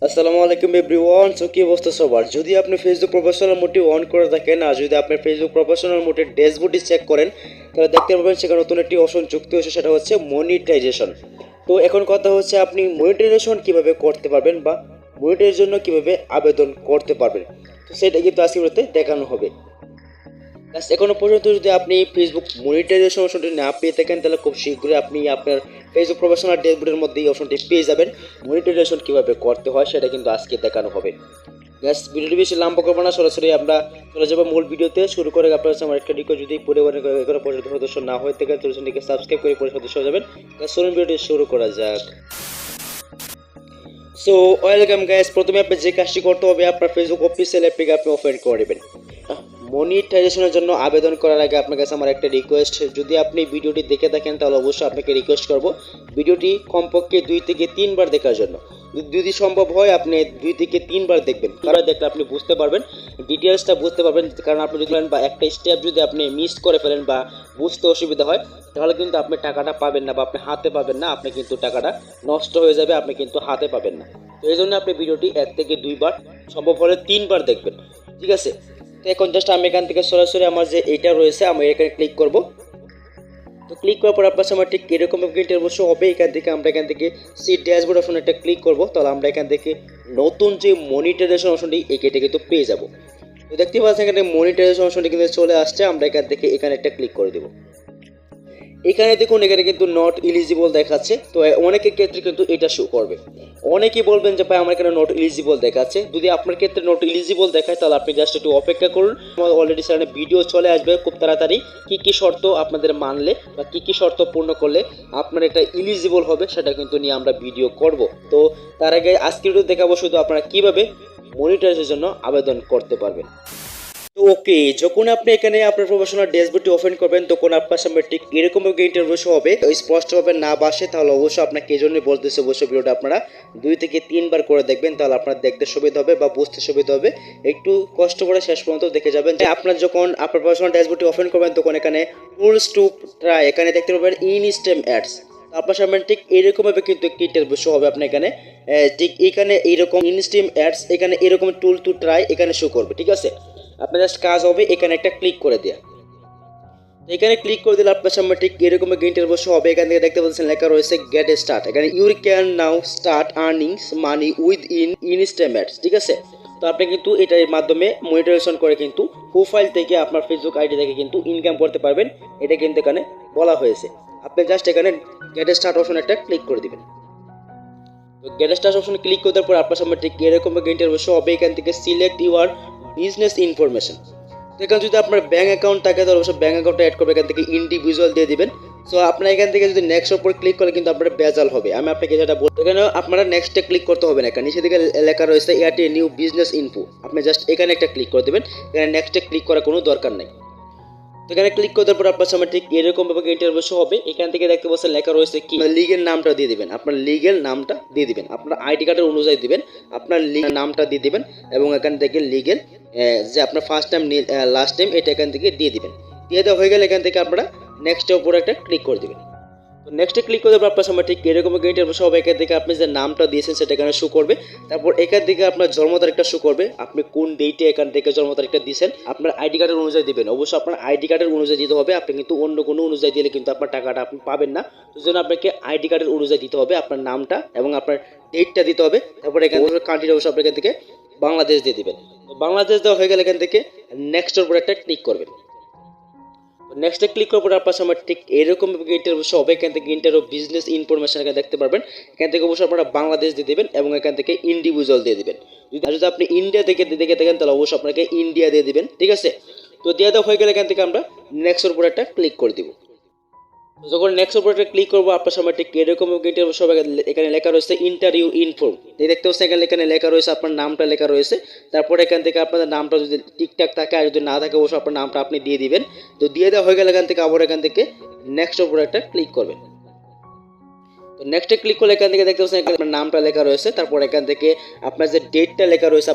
আসসালামু আলাইকুম everyone. So কি অবস্থা সবার? যদি আপনি ফেসবুক প্রফেশনাল মোডটি অন করে থাকেন আর যদি আপনি ফেসবুক প্রফেশনাল মোডের ড্যাশবোর্ডটি চেক করেন তাহলে দেখতে পাবেন সেখানে নতুন একটি অপশন যুক্ত হয়েছে, সেটা হচ্ছে মনিটাইজেশন। তো এখন কথা হচ্ছে আপনি মনিটাইজেশন কিভাবে করতে পারবেন বা মনিটাইজের জন্য কিভাবে আবেদন করতে পারবেন, তো সেটা কিন্তু আজকে ভিডিওতে দেখানো হবে। এখনো পর্যন্ত যদি আপনি ফেসবুক মনিটাইজেশন অপশনটি না পেয়ে থাকেন তাহলে খুব শীঘ্রই আপনি আপনার ফেসবুক প্রফেশনাল ড্যাশবোর্ডের মধ্যে এই অপশনটি পেয়ে যাবেন। মনিটাইজেশন কীভাবে করতে হয় সেটা কিন্তু আজকে দেখানো হবে। ভিডিওটি বেশি লম্বা করবো না, সরাসরি আমরা চলে যাবো মূল ভিডিওতে। শুরু করে আপনার হচ্ছে আমার একটা রিকোয়েস্ট, যদি পরিবারের পরিচিত সদস্য না হয়ে থাকে চ্যানেলটিকে সাবস্ক্রাইব করে পরে সদস্য হয়ে যাবেন। চলুন ভিডিওটি শুরু করা যাক। So welcome guys. প্রথমে আপনি যে কাজটি করতে হবে, আপনার ফেসবুক অফিসিয়াল অ্যাপটিকে আপনি ওপেন করে নেবেন। মনিটাইজেশনের জন্য আবেদন করার আগে আপনার কাছে আমার একটা রিকোয়েস্ট, যদি আপনি ভিডিওটি দেখে থাকেন তাহলে অবশ্যই আপনাকে রিকোয়েস্ট করব ভিডিওটি কমপক্ষে 2 থেকে 3 বার দেখার জন্য। যদি সম্ভব হয় আপনি 2 থেকে 3 বার দেখবেন, কারণ দেখলে আপনি বুঝতে পারবেন, ডিটেলসটা বুঝতে পারবেন। কারণ আপনি যদি বা একটা স্টেপ যদি আপনি মিস করে ফেলেন বা বুঝতে অসুবিধা হয় তাহলে কিন্তু আপনি টাকাটা পাবেন না বা আপনি হাতে পাবেন না, আপনি কিন্তু টাকাটা নষ্ট হয়ে যাবে, আপনি কিন্তু হাতে পাবেন না। তো এই জন্য আপনি ভিডিওটি 1 থেকে 2 বার, সম্ভব হলে 3 বার দেখবেন, ঠিক আছে? তো এখন জাস্ট আমি এখান থেকে সরাসরি আমার যে এইটা রয়েছে আমি এখানে ক্লিক করব। তো ক্লিক করার পর আপনার সামনে ঠিক এরকম ইন্টারভিউ হবে। এখান থেকে আমরা এখান থেকে সি ড্যাশবোর্ড অপশন একটা ক্লিক করব, তাহলে আমরা এখান থেকে নতুন যে মনিটাইজেশন অপশনটি এটা কিন্তু পেয়ে যাব। তো দেখতে পাচ্ছেন এখানে মনিটাইজেশন অপশনটি কিন্তু চলে আসছে। আমরা এখান থেকে এখানে একটা ক্লিক করে দেব। এখানে দেখুন এখানে কিন্তু নট এলিজিবল দেখাচ্ছে। তো অনেকের ক্ষেত্রে কিন্তু এটা শো করবে। অনেকেই বলবেন যে ভাই আমার এখানে নট এলিজিবল দেখাচ্ছে। যদি আপনার ক্ষেত্রে নট এলিজিবল দেখায় তাহলে আপনি জাস্ট একটু অপেক্ষা করুন, অলরেডি সেখানে ভিডিও চলে আসবে খুব তাড়াতাড়ি কি কি শর্ত আপনাদের মানলে বা কি কি শর্ত পূর্ণ করলে আপনার এটা এলিজিবল হবে সেটা কিন্তু নিয়ে আমরা ভিডিও করব। তো তার আগে আজকে ভিডিও দেখাবো শুধু আপনারা কিভাবে মনিটাইজের জন্য আবেদন করতে পারবেন। তো ওকে, যখন আপনি এখানে আপনার প্রফেশনাল ড্যাশবোর্ডটি ওপেন করবেন তখন আপনার সামনে ঠিক এরকম ইন্টারভিউ হবে। স্পষ্টভাবে না বাসে তাহলে অবশ্যই আপনাকে এই জন্যই বলতেছে অবশ্যই ভিডিওটা আপনারা 2 থেকে 3 বার করে দেখবেন, তাহলে আপনার দেখতে সুবিধা হবে বা বুঝতে সুবিধা হবে। একটু কষ্ট করে শেষ পর্যন্ত দেখে যাবেন। যে আপনার যখন আপনার প্রফেশনাল ড্যাশবোর্ডটি ওপেন করবেন তখন এখানে টুলস টু ট্রাই এখানে দেখতে পাবেন ইনস্টেম অ্যাডস। আপনার সামনে ঠিক এইরকমভাবে কিন্তু একটি ইন্টারভিউ শো হবে। আপনার এখানে ঠিক এখানে এইরকম ইনস্টেম অ্যাডস, এখানে এরকম টুল টু ট্রাই এখানে শো করবে, ঠিক আছে? আপনার জাস্ট কাজ হবে এখানে একটা ক্লিক করে দেওয়া। এখানে ক্লিক করে দিলে আপনার সামনে ঠিক এরকম ইন্টারভিউ শো হবে। এখান থেকে দেখতে পাচ্ছেন লেখা রয়েছে গেট স্টার্ট। এখানে you can now start earning money with instant, ঠিক আছে? তো আপনি কিন্তু এটার মাধ্যমে মনিটাইজেশন করে কিন্তু প্রোফাইল থেকে আপনার ফেসবুক আইডি থেকে কিন্তু ইনকাম করতে পারবেন, এটা কিন্তু এখানে বলা হয়েছে। আপনি জাস্ট এখানে গেট স্টার্ট অপশন একটা ক্লিক করে দিবেন। তো গেট স্টার্ট অপশন ক্লিক করে দেওয়ার পর আপনার সামনে ঠিক এরকম ইন্টারভিউ শো হবে। এখান থেকে সিলেক্ট ইউর বিজনেস ইনফরমেশন। তো এখানে যদি আপনার ব্যাঙ্ক অ্যাকাউন্ট থাকে তাহলে অবশ্যই ব্যাঙ্ক অ্যাকাউন্টটা অ্যাড করবে, এখান থেকে ইন্ডিভিজুয়াল দিয়ে দিবেন। সো আপনার এখান থেকে যদি নেক্সট উপর ক্লিক করে কিন্তু আপনার বেজাল হবে। আমি আপনাকে যেটা বলতে, এখানে আপনারা নেক্সটে ক্লিক করতে হবে না, এখানে নিচে দিকে লেখা রয়েছে এয়ারটেল নিউ বিজনেস ইনফো। আপনি জাস্ট এখানে একটা ক্লিক করে দেবেন, এখানে নেক্সটে ক্লিক করার কোনো দরকার নেই। তো এখানে ক্লিক করার পর আপনার সামনে ঠিক এরকম ভাবে ইন্টারভিউ শো হবে। এখান থেকে দেখতে পাচ্ছেন লেখা রয়েছে কি লিগেল নামটা দিয়ে দিবেন, আপনার লিগেল নামটা দিয়ে দিবেন, আপনার আইডি কার্ডের অনুযায়ী দিবেন, আপনার নামটা দিয়ে দিবেন এবং এখান থেকে লিগেল যে আপনার ফার্স্ট টাইম লাস্ট টাইম এটা এখান থেকে দিয়ে দিবেন। দিয়ে দেওয়া হয়ে গেলে এখান থেকে আপনারা নেক্সটের উপর একটা ক্লিক করে দিবেন। তো নেক্সটে ক্লিক করে দেওয়ার আপনার সামনে ঠিক এরকম ইন্টারভিউ শো হবে। এখান থেকে আপনি যে নামটা দিয়েছেন সেটা এখানে শো করবে। তারপর এখান থেকে আপনার জন্ম তারিখটা শো করবে, আপনি কোন ডেটে এখান থেকে জন্ম তারিখটা দিয়েছেন। আপনার আইডি কার্ডের অনুযায়ী দিবেন, অবশ্যই আপনার আইডি কার্ডের অনুযায়ী দিতে হবে। আপনি কিন্তু অন্য কোনো অনুযায়ী দিলে কিন্তু আপনার টাকাটা আপনি পাবেন না। তো জন্য আপনাকে আইডি কার্ডের অনুযায়ী দিতে হবে, আপনার নামটা এবং আপনার ডেটটা দিতে হবে। তারপর এখান থেকে কান্ট্রি অবশ্যই আপনি এখান থেকে বাংলাদেশ দিয়ে দিবেন। তো বাংলাদেশ দেওয়া হয়ে গেলে এখান থেকে নেক্সটের উপর একটা ক্লিক করবেন। নেক্সটে ক্লিক করার পর আপনার সামনে ঠিক এরকম ইন্টারভিউ শো হবে। এখান থেকে ইন্টারভিউ বিজনেস ইনফরমেশন এখানে দেখতে পারবেন। এখান থেকে অবশ্যই আপনারা বাংলাদেশ দিয়ে দেবেন এবং এখান থেকে ইন্ডিভিজুয়াল দিয়ে দিবেন। যদি আপনি ইন্ডিয়া থেকে দেখে থাকেন তাহলে অবশ্যই আপনাকে ইন্ডিয়া দিয়ে দিবেন, ঠিক আছে? তো দিয়ে দেওয়া হয়ে গেলে এখান থেকে আমরা নেক্সটের উপর একটা ক্লিক করে দিব। যখন নেক্সট উপর একটা ক্লিক করবো আপনার সামনে ঠিক এরকম ইন্টারভিউ সব এখানে লেখা রয়েছে ইন্টারভিউ ইনফর্ম। দেখতে পাচ্ছেন এখানে লেখা রয়েছে আপনার নামটা লেখা রয়েছে। তারপর এখান থেকে আপনাদের নামটা যদি ঠিকঠাক থাকে আর যদি না থাকে অবশ্যই আপনার নামটা আপনি দিয়ে দিবেন। তো দিয়ে দেওয়া হয়ে গেলে এখান থেকে আবার এখান থেকে নেক্সট উপর একটা ক্লিক করবেন। তো নেক্সটে ক্লিক করলে এখান থেকে দেখতে পাচ্ছেন আপনার নামটা লেখা রয়েছে, তারপর এখান থেকে আপনার যে ডেটটা লেখা রয়েছে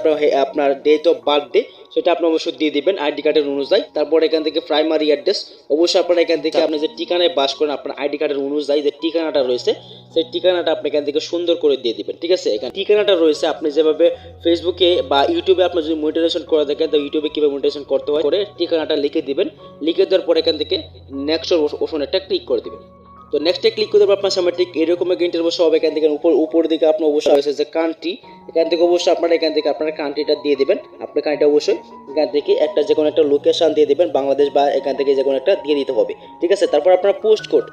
আপনার ডেট অফ বার্থডে সেটা আপনি অবশ্যই দিয়ে দিবেন আইডি কার্ডের অনুযায়ী। তারপর এখান থেকে প্রাইমারি অ্যাড্রেস অবশ্যই আপনারা এখান থেকে আপনি যে ঠিকানায় বাস করেন আপনার আইডি কার্ডের অনুযায়ী যে ঠিকানাটা রয়েছে সেই ঠিকানাটা আপনি এখান থেকে সুন্দর করে দিয়ে দিবেন, ঠিক আছে। এখানে ঠিকানাটা রয়েছে আপনি যেভাবে ফেসবুকে বা ইউটিউবে আপনি যদি মনিটাইজেশন করে দেখেন তো ইউটিউবে কীভাবে মনিটাইজেশন করতে হয় করে ঠিকানাটা লিখে দিবেন। লিখে দেওয়ার পর এখান থেকে নেক্সট অপশন একটা ক্লিক করে দিবেন। তো নেক্সটে ক্লিক করে আপনার সামনে ঠিক এরকম একটা ইন্টারভিউ সব এখান থেকে উপর দিকে আপনার অবশ্যই রয়েছে যে কান্ট্রি, এখান থেকে অবশ্যই আপনারা এখান থেকে আপনার কান্ট্রিটা দিয়ে দিবেন। আপনার কান্ট্রিটা অবশ্যই এখান থেকে একটা যে কোনো একটা লোকেশন দিয়ে দিবেন, বাংলাদেশ বা এখান থেকে যে কোনো একটা দিয়ে দিতে হবে, ঠিক আছে। তারপর আপনার পোস্ট কোড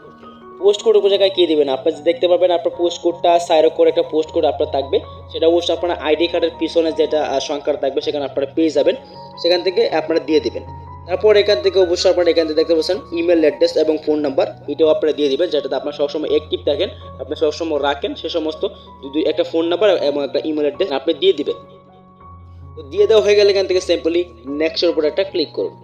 কোন জায়গায় কি দিবেন আপনি দেখতে পাবেন আপনার পোস্ট কোডটা সাইরক করে একটা পোস্ট কোড আপনার থাকবে, সেটা অবশ্যই আপনার আইডি কার্ডের পিছনে যেটা সংখ্যা থাকবে সেখানে আপনারা পেয়ে যাবেন, সেখান থেকে আপনারা দিয়ে দিবেন। তারপর এখান থেকে অবশ্যই আপনারা এখান থেকে দেখতে পাচ্ছেন ইমেল অ্যাড্রেস এবং ফোন নাম্বার এটাও আপনারা দিয়ে দিবেন, যেটাতে আপনার সবসময় অ্যাক্টিভ থাকেন, আপনি সবসময় রাখেন সে সমস্ত একটা ফোন নাম্বার এবং একটা ইমেল অ্যাড্রেস আপনি দিয়ে দিবেন। তো দিয়ে দেওয়া হয়ে গেলে এখান থেকে সিম্পলি নেক্সটের উপর একটা ক্লিক করুন।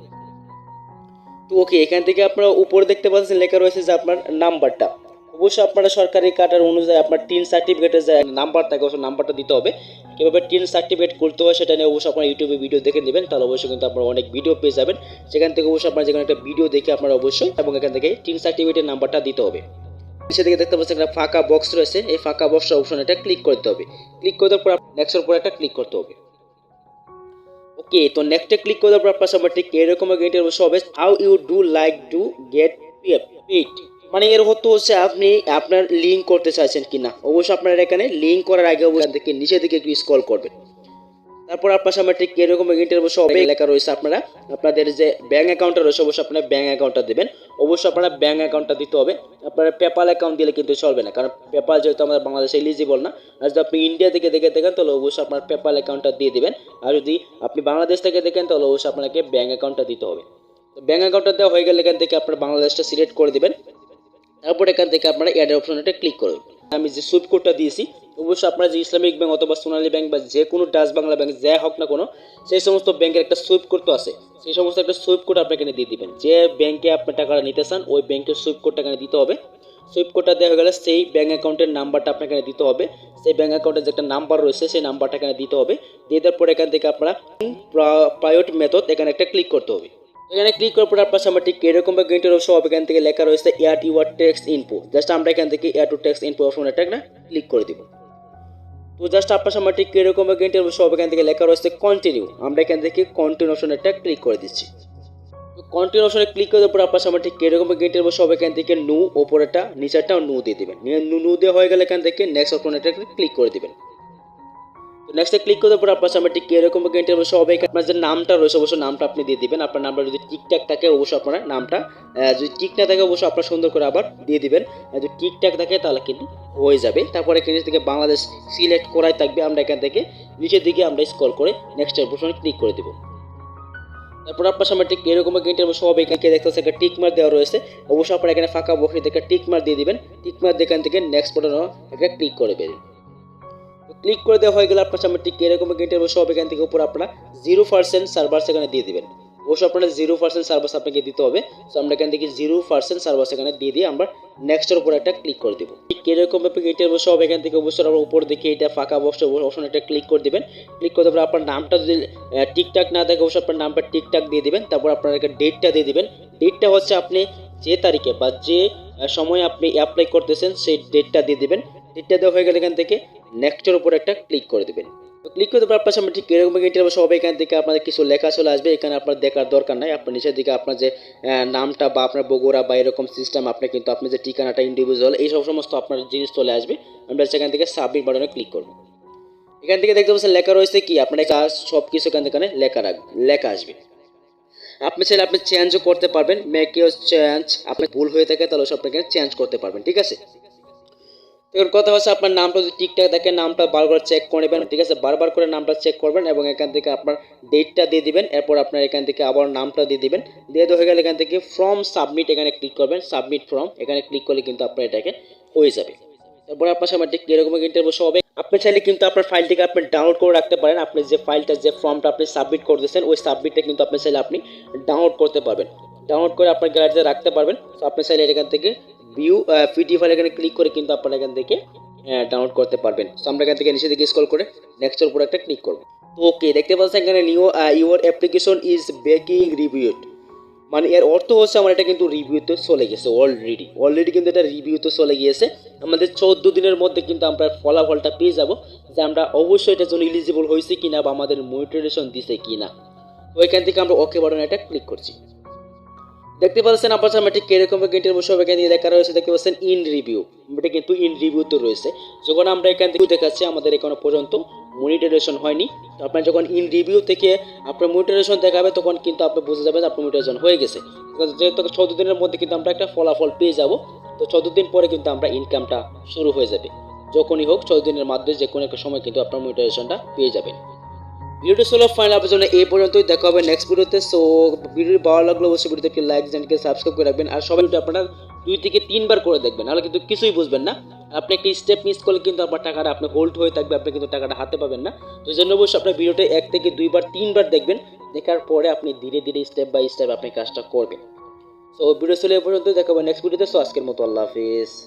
তো ওকে, এখান থেকে আপনারা উপরে দেখতে পাচ্ছেন লেখা রয়েছে যে আপনার নাম্বারটা অবশ্যই আপনারা সরকারি কার্ডের অনুযায়ী আপনার টিন সার্টিফিকেটের যে নাম্বার থাকে অবশ্যই নাম্বারটা দিতে হবে। কীভাবে টিন সার্টিফিকেট করতে হয় সেটা নিয়ে অবশ্যই আপনারা ইউটিউবে ভিডিও দেখে নেবেন, তাহলে অবশ্যই কিন্তু আপনারা অনেক ভিডিও পেয়ে যাবেন। সেখান থেকে অবশ্যই আপনারা যেখানে একটা ভিডিও দেখে আপনারা অবশ্যই এবং এখান থেকে টিন সার্টিফিকেটের নাম্বারটা দিতে হবে। নিচে দিকে দেখতে পাচ্ছেন একটা ফাঁকা বক্স রয়েছে, এই ফাঁকা বক্সের অপশন এটা ক্লিক করতে হবে। ক্লিক করার পর নেক্সটের উপর একটা ক্লিক করতে হবে। ওকে, তো নেক্সটে ক্লিক করার পর আপনার সামনে ঠিক এরকম একটা ইন্টারভিউ হবে, how you do like to get paid, মানে এর হতো হচ্ছে আপনি আপনার লিঙ্ক করতে চাইছেন কিনা। অবশ্যই আপনারা এখানে লিঙ্ক করার আগে অবশ্যই থেকে নিচে দিকে একটু স্ক্রল করবেন। তারপর আপনার সামনে ঠিক এরকম ইন্টারভিউ হবে লেখা রয়েছে আপনারা আপনাদের যে ব্যাঙ্ক অ্যাকাউন্টটা রয়েছে অবশ্যই আপনারা ব্যাঙ্ক অ্যাকাউন্টটা দেবেন। অবশ্যই আপনারা ব্যাঙ্ক অ্যাকাউন্টটা দিতে হবে, আপনারা পেপাল অ্যাকাউন্ট দিলে কিন্তু চলবে না, কারণ পেপাল যেহেতু আমাদের বাংলাদেশে এলিজিবল না। আর যদি আপনি ইন্ডিয়া থেকে দেখে থাকেন তাহলে অবশ্যই আপনার পেপাল অ্যাকাউন্টটা দিয়ে দেবেন, আর যদি আপনি বাংলাদেশ থেকে দেখেন তাহলে অবশ্যই আপনাকে ব্যাঙ্ক অ্যাকাউন্টটা দিতে হবে। তো ব্যাঙ্ক অ্যাকাউন্টটা দেওয়া হয়ে গেলে এখান থেকে আপনার বাংলাদেশটা সিলেক্ট করে দেবেন। তারপর এখান থেকে আপনারা অ্যাডের অপশনটা ক্লিক করুন। আমি যে সুইফট কোডটা দিয়েছি অবশ্যই আপনারা যে ইসলামিক ব্যাংক অথবা সোনালী ব্যাংক বা যে কোনো ডাচ বাংলা ব্যাংক যা হোক না কোনো সেই সমস্ত ব্যাংকের একটা সুইফট কোড তো আছে, সেই সমস্ত একটা সুইফট কোড আপনি এখানে দিয়ে দিবেন। যে ব্যাংকে আপনি টাকাটা নিতে চান ওই ব্যাংকের সুইফট কোডটা এখানে দিতে হবে। সুইফট কোডটা দেওয়া হয়ে গেলে সেই ব্যাঙ্ক অ্যাকাউন্টের নাম্বারটা আপনাকে এখানে দিতে হবে, সেই ব্যাঙ্ক অ্যাকাউন্টের যে একটা নাম্বার রয়েছে সেই নাম্বারটা এখানে দিতে হবে। দিয়ে দেওয়ার পর এখান থেকে আপনারা প্রায়োরিট মেথড এখানে একটা ক্লিক করতে হবে। এখানে ক্লিক করার পর আপনার সামনে ঠিক এরকম একটা ইন্টারভিউ সব এখান থেকে লেখা রয়েছে add your text info, just আমরা এখান থেকে add to text info option এটা ক্লিক করে দিব। তো জাস্ট আপনার সামনে ঠিক এরকম একটা ইন্টারভিউ সব এখান থেকে লেখা রয়েছে কন্টিনিউ, আমরা এখান থেকে কন্টিনিউ অপশন এটা ক্লিক করে দিচ্ছি। তো কন্টিনিউ অপশনে ক্লিক করার পর আপনার সামনে ঠিক এরকম একটা ইন্টারভিউ সব এখান থেকে নো ওপরেটা নিচেরটাও নো দিয়ে দিবেন। নো দেওয়া হয়ে গেলে এখান থেকে নেক্সট অপশন এটা ক্লিক করে দিবেন। নেক্সটে ক্লিক করার পর আপনার সামনে ঠিক এরকম একটা ইন্টারভিউ হবে, আপনার যে নামটা রয়েছে অবশ্যই নামটা আপনি দিয়ে দিবেন। আপনার নামটা যদি ঠিকঠাক থাকে অবশ্যই আপনার নামটা, যদি ঠিক না থাকে অবশ্যই আপনার সুন্দর করে আবার দিয়ে দিবেন। যদি ঠিকঠাক থাকে তাহলে কিন্তু হয়ে যাবে। তারপরে এখান থেকে বাংলাদেশ সিলেক্ট করাই থাকবে, আমরা এখান থেকে নিচের দিকে আমরা স্ক্রল করে নেক্সট অপশনে ক্লিক করে দেবো। তারপর আপনার সামনে ঠিক এরকম একটা ইন্টারভিউ সব এখানে দেখতে পাচ্ছেন একটা টিক মার্ক দেওয়া রয়েছে, অবশ্যই আপনারা এখানে ফাঁকা বক্সে থেকে টিক মার্ক দিয়ে দিবেন। টিক মার্ক এখান থেকে নেক্সট বাটনে একটা ক্লিক করে দেবেন। ক্লিক করে দেওয়া হয়ে গেলে আপনার সামনে ঠিক এরকম ইন্টারভিউ সব এখান থেকে উপর আপনারা 0% সার্ভার এখানে দিয়ে দিবেন। অবশ্যই আপনারা 0% সার্ভার আপনাকে দিতে হবে। সো আমরা এখান থেকে 0% সার্ভার এখানে দিয়ে আমরা নেক্সটের উপর একটা ক্লিক করে দেবো। ঠিক এরকম ইন্টারভিউ সব এখান থেকে অবশ্যই আমরা উপর দিকে এটা ফাঁকা বক্স অপশন একটা ক্লিক করে দিবেন। ক্লিক করে দেওয়ার আপনার নামটা যদি ঠিকঠাক না থাকে অবশ্যই আপনার নামটা ঠিকঠাক দিয়ে দিবেন। তারপর আপনার একটা ডেটটা দিয়ে দিবেন। ডেটটা হচ্ছে আপনি যে তারিখে বা যে সময় আপনি অ্যাপ্লাই করতেছেন সেই ডেটটা দিয়ে দিবেন। ডেটটা দেওয়া হয়ে গেলে এখান থেকে নেক্সটের উপর একটা ক্লিক করে দেবেন। তো ক্লিক করতে পারলে আপনার সামনে ঠিক এরকম ইন্টারভিউ সব এখান থেকে আপনাদের কিছু লেখা চলে আসবে, এখানে আপনার দেখার দরকার নাই। আপনার নিচের দিকে আপনার যে নামটা বা আপনার বগুড়া বা এরকম সিস্টেম আপনি কিন্তু আপনি যে ঠিকানাটা ইন্ডিভিজুয়াল এই সমস্ত আপনার জিনিস চলে আসবে। আমরা সেখান থেকে সাবমিট বাটনে ক্লিক করব। এখান থেকে দেখতে পাচ্ছেন লেখা রয়েছে কি আপনার কাজ সব কিছু এখান থেকে লেখা আসবে। আপনি চাইলে আপনি চেঞ্জও করতে পারবেন, মেক ইউর চেঞ্জ, আপনার ভুল হয়ে থাকে তাহলে সব আপনাকে চেঞ্জ করতে পারবেন, ঠিক আছে। এর কথা হচ্ছে আপনার নামটা যদি ঠিকঠাক থাকে নামটা বারবার চেক করে নেবেন, ঠিক আছে। বারবার করে নামটা চেক করবেন এবং এখান থেকে আপনার ডেটটা দিয়ে দিবেন। এরপর আপনার এখান থেকে আবার নামটা দিয়ে দিবেন। দিয়ে হয়ে গেলে এখান থেকে ফর্ম সাবমিট এখানে ক্লিক করবেন। সাবমিট ফর্ম এখানে ক্লিক করলে কিন্তু আপনার এটাকে হয়ে যাবে। তারপরে আপনার সামনে ঠিক এরকম ইন্টারভিউ হবে। আপনি চাইলে কিন্তু আপনার ফাইলটিকে আপনি ডাউনলোড করে রাখতে পারেন। আপনি যে ফাইলটা যে ফর্মটা আপনি সাবমিট করতেছেন ওই সাবমিটটা কিন্তু আপনি চাইলে আপনি ডাউনলোড করতে পারবেন। ডাউনলোড করে আপনার গ্যালারিতে রাখতে পারবেন। তো আপনি চাইলে এখান থেকে ভিউ পিডি ফাইল এখানে ক্লিক করে কিন্তু আপনারা এখান থেকে ডাউনলোড করতে পারবেন। সো আমরা এখান থেকে নিচে দিকে স্ক্রল করে নেক্সটের উপর একটা ক্লিক করব। তো ওকে, দেখতে পাচ্ছেন এখানে new your application is baking reviewed, মানে এর অর্থ হচ্ছে আমার এটা কিন্তু রিভিউতে চলে গেছে অলরেডি কিন্তু এটা রিভিউতে চলে গিয়েছে। আমাদের 14 দিনের মধ্যে কিন্তু আমরা ফলাফলটা পেয়ে যাব যে আমরা অবশ্যই এটার জন্য এলিজিবল হয়েছি কিনা বা আমাদের মনিটাইজেশন দিছে কিনা। তো এখান থেকে আমরা ওকে বাটনে এটা ক্লিক করছি। দেখতে পাচ্ছেন আপনার সামনে ঠিক কিরকম গেটের বসে এখানে লেখা রয়েছে, দেখতে পাচ্ছেন ইন রিভিউ, এটা কিন্তু ইন রিভিউতে রয়েছে। যখন আমরা এখান থেকে দেখাচ্ছি আমাদের এখনো পর্যন্ত মনিটাইজেশন হয়নি। তো আপনার যখন ইন রিভিউ থেকে আপনার মনিটাইজেশন দেখাবে তখন কিন্তু আপনি বুঝে যাবেন আপনার মনিটাইজেশন হয়ে গেছে। যেহেতু 14 দিনের মধ্যে কিন্তু আমরা একটা ফলাফল পেয়ে যাব। তো 14 দিন পরে কিন্তু আমরা ইনকামটা শুরু হয়ে যাবে। যখনই হোক 14 দিনের মাধ্যমে যে কোনো একটা সময় কিন্তু আপনার মনিটাইজেশনটা পেয়ে যাবেন। ভিডিওটি ছিল ফাইনাল আপনার জন্য এই পর্যন্তই, দেখা হবে নেক্সট ভিডিওতে। সো ভিডিওটি ভালো লাগলে অবশ্যই ভিডিওতে একটি লাইক চ্যানেলকে সাবস্ক্রাইব করে রাখবেন। আর সবাই আপনারা 2 থেকে 3 বার করে দেখবেন, নাহলে কিন্তু কিছুই বুঝবেন না। আপনি একটি স্টেপ মিস করলে কিন্তু আপনার টাকাটা আপনি হোল্ড হয়ে থাকবে, আপনি কিন্তু টাকাটা হাতে পাবেন না। তো এই জন্য অবশ্যই আপনার ভিডিওটি 1 থেকে 2 বার 3 বার দেখবেন, দেখার পরে আপনি ধীরে ধীরে স্টেপ বাই স্টেপ আপনি কাজটা করবেন। সো ভিডিও ছিল এই পর্যন্ত, দেখা হবে নেক্সট ভিডিওতে। সো আজকের মতো আল্লাহ হাফিজ।